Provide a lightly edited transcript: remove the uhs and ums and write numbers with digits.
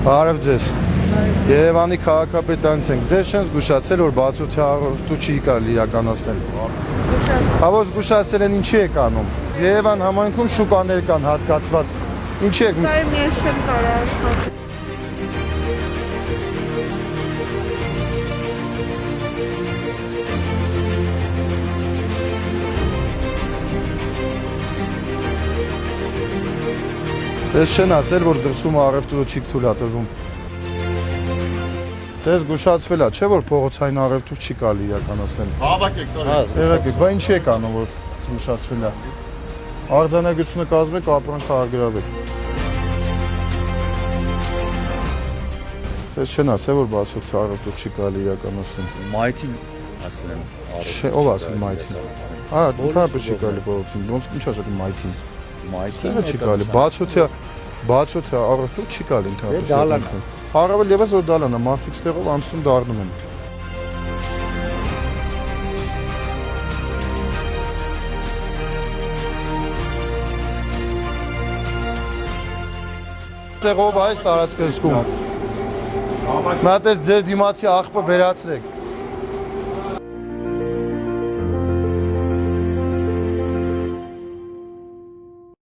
Բարև ձեզ։ Երևանի քաղաքապետանից ենք։ Ձեզ չեն զգուշացել, որ բացօթյա առողջություն չի կարելի իրականացնել։ Հավո զգուշացել են ինչի եք անում։ Երևան համայնքում շուկաներ կան հատկացված։ Ինչի եք։ Բայց ես չեմ կարող աշխատել։ Ես չեն ասել, որ դրսում առևտուրը չի թույլատրվում։ Ձեզ զգուշացվել է, չէ՞ որ փողոցային առևտուր չի կարելի իրականացնել։ Հավաքեք, Եղեք, բայց ինչի եք անում, որ զգուշացվել է։ Արձանագրությունը կազմեք, ապրանքը արգրավեք։ Ձեզ չեն ասել, որ բացօթյա առևտուր չի կարելի իրականացնել։ Մայթին ասել եմ։ Չէ, ով ասել մայթին։ Ընդհանրապես չի կարելի փողոցին։ Ոնց ինչ ասեք մայթին։ Մայթին չի կարելի, բացօթյա առևտուր չի կարելի ընդհանրապես։ Առավել ևս որ դալանա, մարդիկ ստեղով անցնում դառնում են։ Տեղով այս տարածքը զգում։ Մատես ձեր դիմացի աղբը վերացրեք։